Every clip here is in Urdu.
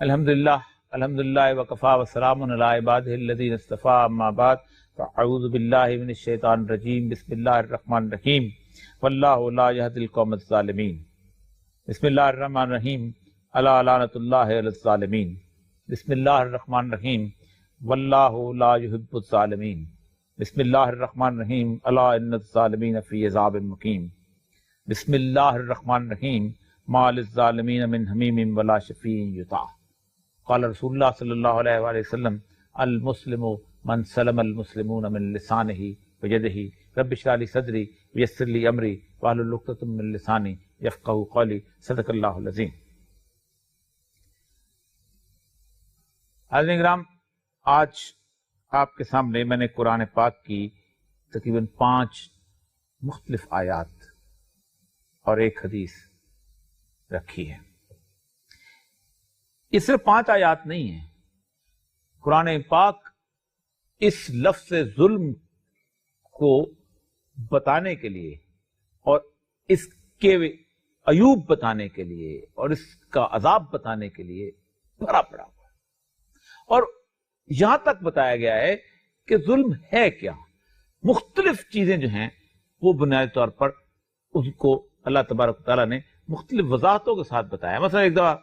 الحمدللہ وکفا وسلام علی عبادہ الذین اصطفی اما بعد فاعوذ باللہ من الشیطان الرجیم بسم اللہ الرحمن الرحیم واللہ لا یہدی القوم الظالمین بسم اللہ الرحمن الرحیم الا لعنۃ اللہ علی الظالمین بسم اللہ الرحمن الرحیم واللہ لا یحب الظالمین بسم اللہ الرحمن الرحیم الا ان الظالمین فی عذاب مقیم بسم اللہ الرحمن الرحیم ما للظالمین من حمیم ولا شفیع یطاع قال رسول اللہ صلی اللہ علیہ وآلہ وسلم المسلم من سلم المسلمون من لسانہ ویدہ رب اشرح لی صدری ویسر لی امری واحلل عقدۃ من لسانی یفقہوا قولی صدق اللہ العظیم۔ حاضرین کرام، آج آپ کے سامنے میں نے قرآن پاک کی تقریباً 5 مختلف آیات اور ایک حدیث رکھی ہے۔ یہ صرف 5 آیات نہیں ہیں۔ قرآن پاک اس لفظ ظلم کو بتانے کے لیے اور اس کے عیوب بتانے کے لیے اور اس کا عذاب بتانے کے لیے بھرا پڑا ہوا ہے، اور یہاں تک بتایا گیا ہے کہ ظلم ہے کیا۔ مختلف چیزیں جو ہیں وہ بنیادی طور پر اس کو اللہ تبارک و تعالیٰ نے مختلف وضاحتوں کے ساتھ بتایا۔ مثلا ایک دفعہ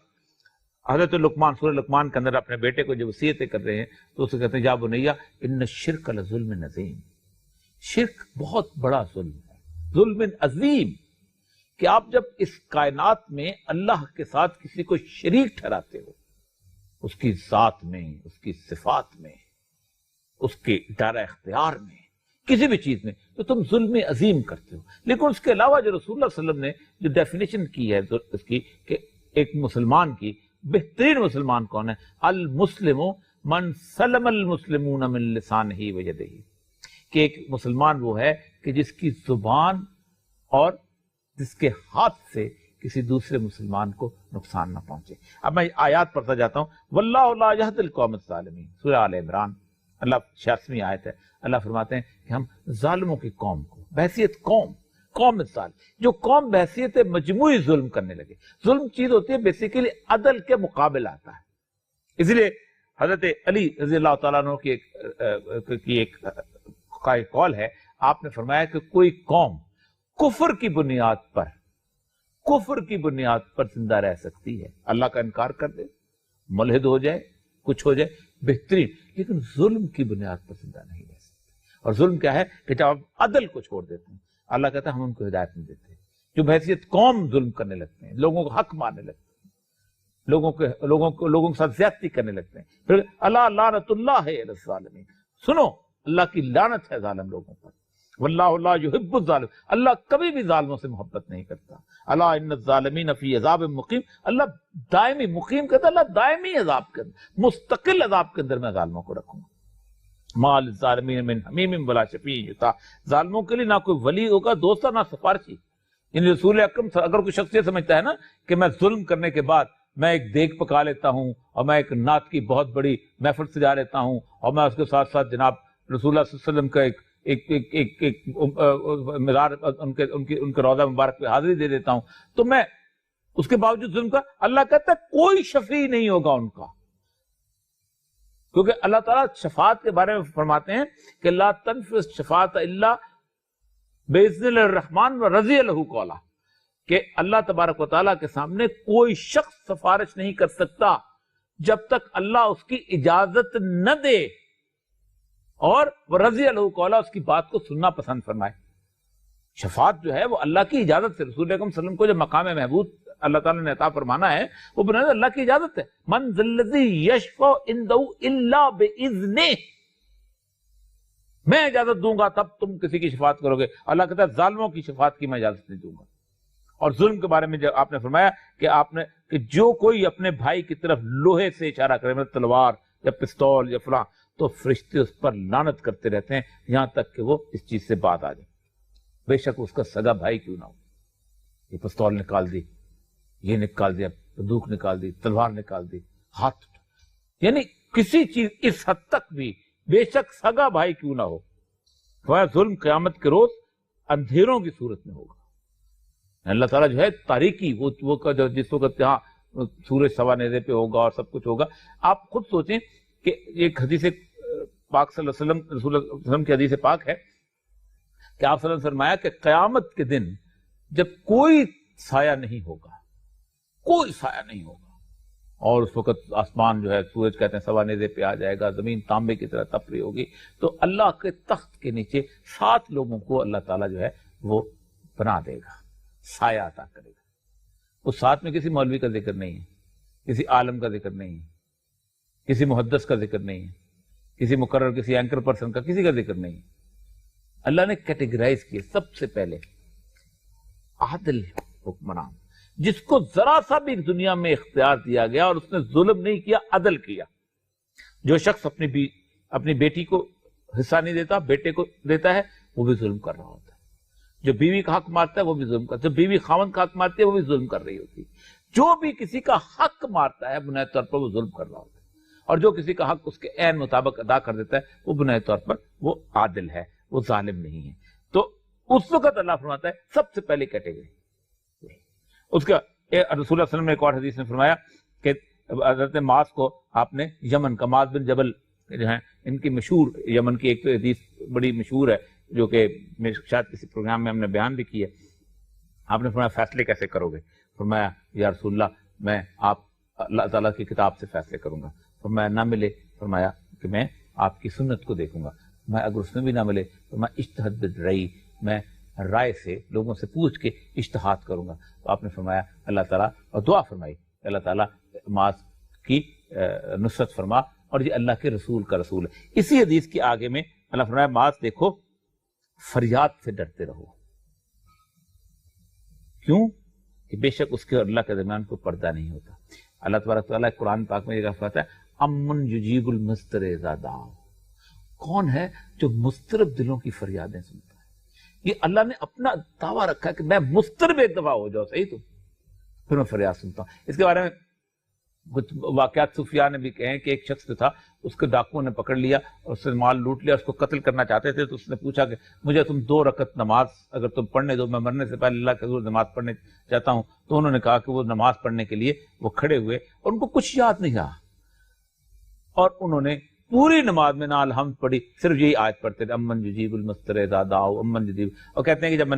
حضرت لقمان، سورہ لقمان کے اندر اپنے بیٹے کو جب وصیتیں کر رہے ہیں تو اسے کہتے ہیں یا بنیا ان الشرک لظلم عظیم، شرک بہت بڑا ظلم ہے، ظلم عظیم، کہ آپ جب اس کائنات میں اللہ کے ساتھ کسی کو شریک ٹھہراتے ہو، اس کی ذات میں، اس کی صفات میں، اس کے دائرہ اختیار میں، کسی بھی چیز میں، تو تم ظلم عظیم کرتے ہو۔ لیکن اس کے علاوہ جو رسول اللہ صلی اللہ علیہ وسلم نے جو ڈیفینیشن کی ہے اس کی، کہ ایک مسلمان کی بہترین مسلمان کون ہے؟ المسلم من سلم المسلمون من لسانہ ویدہ، کہ ایک مسلمان وہ ہے کہ جس کی زبان اور جس کے ہاتھ سے کسی دوسرے مسلمان کو نقصان نہ پہنچے۔ اب میں آیات پڑھتا جاتا ہوں۔ واللہ لا یہدی القوم الظالمین، سورہ آل عمران، اللہ 86ویں آیت ہے۔ اللہ فرماتے ہیں کہ ہم ظالموں کی قوم کو بحیثیت قوم ظالم، جو قوم بحیثیت مجموعی ظلم کرنے لگے۔ ظلم چیز ہوتی ہے بیسیکلی عدل کے مقابل آتا ہے۔ اس لیے حضرت علی رضی اللہ تعالیٰ عنہ کی ایک قول ہے، آپ نے فرمایا کہ کوئی قوم کفر کی بنیاد پر زندہ رہ سکتی ہے، اللہ کا انکار کر دے، ملحد ہو جائے، کچھ ہو جائے، بہترین، لیکن ظلم کی بنیاد پر زندہ نہیں رہ سکتی۔ اور ظلم کیا ہے کہ جب آپ عدل کو چھوڑ دیتے ہیں، اللہ کہتا ہے ہم ان کو ہدایت نہیں دیتے۔ جو بحیثیت قوم ظلم کرنے لگتے ہیں، لوگوں کو حق مارنے لگتے ہیں، لوگوں کے ساتھ زیادتی کرنے لگتے ہیں، پھر اللہ لعنت اللہ علی الظالمین، سنو اللہ کی لعنت ہے ظالم لوگوں پر۔ واللہ لا یحب الظالم، اللہ کبھی بھی ظالموں سے محبت نہیں کرتا۔ الا ان الظالمین فی عذاب مقیم، اللہ دائمی، مقیم کہتا ہے اللہ دائمی عذاب کے اندر، مستقل عذاب کے اندر میں ظالموں کو رکھوں گا۔ ما للظالمین من حمیم ولا شفیع یطاع، ظالموں کے لیے نہ کوئی ولی ہوگا، دوست نہ سفارشی۔ یعنی رسول اکرم اگر کوئی شخص یہ سمجھتا ہے نا کہ میں ظلم کرنے کے بعد میں ایک دیگ پکا لیتا ہوں اور میں ایک نعت کی بہت بڑی محفل سجا لیتا ہوں اور میں اس کے ساتھ ساتھ جناب رسول اللہ صلی اللہ علیہ وسلم کا ایک مزار ان کے روضہ مبارک پہ حاضری دے دیتا ہوں، تو میں اس کے باوجود ظلم کا، اللہ کہتا ہے کوئی شفیع نہیں ہوگا ان کا۔ کیونکہ اللہ تعالیٰ شفاعت کے بارے میں فرماتے ہیں کہ لا تنفع الشفاعۃ الا باذن الرحمن ورضی له قولا، کہ اللہ تبارک و تعالیٰ کے سامنے کوئی شخص سفارش نہیں کر سکتا جب تک اللہ اس کی اجازت نہ دے اور ورضی له قولا، اس کی بات کو سننا پسند فرمائے۔ شفاعت جو ہے وہ اللہ کی اجازت سے، رسول اکرم صلی اللہ علیہ وسلم کو جو مقام محمود اللہ تعالیٰ نے عطا فرمانا ہے وہ بنیاد اللہ کی اجازت ہے۔ من ذا الذی یشفع عنده الا باذنہ، میں اجازت دوں گا تب تم کسی کی شفاعت کرو گے۔ اللہ کہتا ہے ظالموں کی شفاعت کی میں اجازت نہیں دوں گا۔ اور ظلم کے بارے میں جو آپ نے فرمایا کہ جو کوئی اپنے بھائی کی طرف لوہے سے اشارہ کرے، مطلب تلوار یا پستول یا فلاں، تو فرشتے اس پر لعنت کرتے رہتے ہیں یہاں تک کہ وہ اس چیز سے بات آ جائے، بے شک اس کا سگا بھائی کیوں نہ ہو۔ یہ پستول نکال دی، یہ نکال دیا، بندوق نکال دی، تلوار نکال دی، ہاتھ، یعنی کسی چیز اس حد تک بھی، بے شک سگا بھائی کیوں نہ ہو۔ ظلم قیامت کے روز اندھیروں کی صورت میں ہوگا۔ اللہ تعالیٰ جو ہے تاریکی، وہ جس وقت یہاں سورج سوا نیزے پہ ہوگا اور سب کچھ ہوگا. آپ خود سوچیں کہ ایک حدیث پاک صلی اللہ علیہ وسلم، رسول اللہ صلی اللہ علیہ وسلم کی حدیث پاک ہے کہ آپ صلی اللہ علیہ وسلم نے فرمایا کہ قیامت کے دن جب کوئی سایہ نہیں ہوگا، کوئی سایہ نہیں ہوگا، اور اس وقت آسمان جو ہے سورج کہتے ہیں سوا نیزے پہ آ جائے گا، زمین تانبے کی طرح تپ رہی ہوگی، تو اللہ کے تخت کے نیچے 7 لوگوں کو اللہ تعالیٰ جو ہے وہ بنا دے گا، سایہ عطا کرے گا. اس 7 میں کسی مولوی کا ذکر نہیں ہے، کسی عالم کا ذکر نہیں ہے، کسی محدث کا ذکر نہیں ہے، کسی مقرر، کسی اینکر پرسن کا، کسی کا ذکر نہیں ہے. اللہ نے کیٹیگرائز کیے سب سے پہلے عادل حکمران، جس کو ذرا سا بھی دنیا میں اختیار دیا گیا اور اس نے ظلم نہیں کیا، عدل کیا. جو شخص اپنی بیٹی کو حصہ نہیں دیتا، بیٹے کو دیتا ہے، وہ بھی ظلم کر رہا ہوتا ہے. جو بیوی کا حق مارتا ہے وہ بھی ظلم کرتا ہے، جو بیوی خاوند کا حق مارتی ہے وہ بھی ظلم کر رہی ہوتی ہے. جو بھی کسی کا حق مارتا ہے بنیادی طور پر وہ ظلم کر رہا ہوتا ہے، اور جو کسی کا حق اس کے عین مطابق ادا کر دیتا ہے وہ بنیادی طور پر وہ عادل ہے، وہ ظالم نہیں ہے. تو اس وقت اللہ فرماتا ہے سب سے پہلی کیٹیگری. اس کا رسول اللہ صلی اللہ علیہ وسلم نے ایک اور حدیث میں فرمایا کہ حضرت معاذ کو آپ نے یمن کا، معاذ بن جبل جو ہیں ان کی مشہور یمن کی ایک حدیث بڑی مشہور ہے جو کہ شاید کسی پروگرام میں ہم نے بیان بھی کی ہے. آپ نے فرمایا فیصلے کیسے کرو گے؟ فرمایا یا رسول اللہ میں اللہ تعالیٰ کی کتاب سے فیصلے کروں گا. فرمایا نہ ملے؟ فرمایا کہ میں آپ کی سنت کو دیکھوں گا. میں اگر اس میں بھی نہ ملے تو میں اجتہاد بالرأی، میں رائے سے لوگوں سے پوچھ کے اجتہاد کروں گا. تو آپ نے فرمایا اللہ تعالیٰ، اور دعا فرمائی اللہ تعالیٰ معاذ کی نصرت فرما، اور یہ اللہ کے رسول کا رسول ہے. اسی حدیث کے آگے میں اللہ فرمایا معاذ دیکھو فریاد سے ڈرتے رہو. کیوں؟ کہ بے شک اس کے اور اللہ کے درمیان کوئی پردہ نہیں ہوتا. اللہ تبارک تعالیٰ قرآن پاک میں یہ فرماتا ہے امن یجیب المضطر اذا دعا. کون ہے جو مضطرب دلوں کی فریادیں سنتا ہے؟ یہ اللہ نے اپنا دعویٰ رکھا ہے کہ میں مضطرب ایک دفعہ ہو جاؤ صحیح تو پھر میں فریاد سنتا ہوں. اس کے بارے میں کچھ واقعات صوفیاء نے بھی کہے کہ ایک شخص تھا، اس کے ڈاکوؤں نے پکڑ لیا اور اس سے مال لوٹ لیا، اس کو قتل کرنا چاہتے تھے. تو اس نے پوچھا کہ مجھے تم 2 رکعت نماز اگر تم پڑھنے دو، میں مرنے سے پہلے اللہ کے حضور نماز پڑھنے چاہتا ہوں. تو انہوں نے کہا کہ وہ نماز پڑھنے کے لیے وہ کھڑے ہوئے اور ان کو کچھ یاد نہیں رہا، اور انہوں نے پوری نماز میں نہ الحمد پڑھی، صرف یہی آیت پڑھتے تھے امن یجیب المضطر اذا دعا، امن یجیب. اور کہتے ہیں کہ جب میں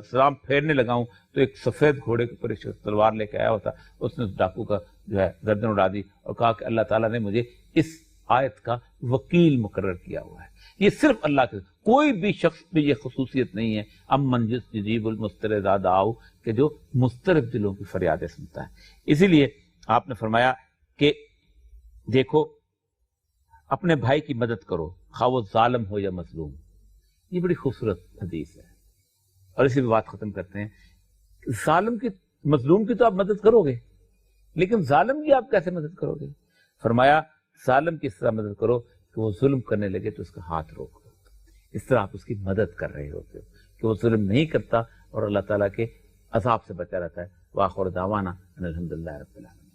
سلام پھیرنے لگا ہوں تو ایک سفید گھوڑے کے اوپر ایک شخص تلوار لے کے آیا ہوتا، اس نے اس ڈاکو کا جو ہے گردن اڑا دی اور کہا کہ اللہ تعالیٰ نے مجھے اس آیت کا وکیل مقرر کیا ہوا ہے. یہ صرف اللہ کے، کوئی بھی شخص میں یہ خصوصیت نہیں ہے امن یجیب المضطر اذا دعا کہ جو مضطرب دلوں کی فریادیں سنتا ہے. اسی لیے آپ نے فرمایا کہ دیکھو اپنے بھائی کی مدد کرو خواہ وہ ظالم ہو یا مظلوم. یہ بڑی خوبصورت حدیث ہے، اور اسی پہ بات ختم کرتے ہیں. ظالم کی، مظلوم کی تو آپ مدد کرو گے، لیکن ظالم کی آپ کیسے مدد کرو گے؟ فرمایا ظالم کی اس طرح مدد کرو کہ وہ ظلم کرنے لگے تو اس کا ہاتھ روک دو. اس طرح آپ اس کی مدد کر رہے ہوتے ہو کہ وہ ظلم نہیں کرتا اور اللہ تعالیٰ کے عذاب سے بچا رہتا ہے. وآخر دعوانا ان الحمدللہ رب العالمین.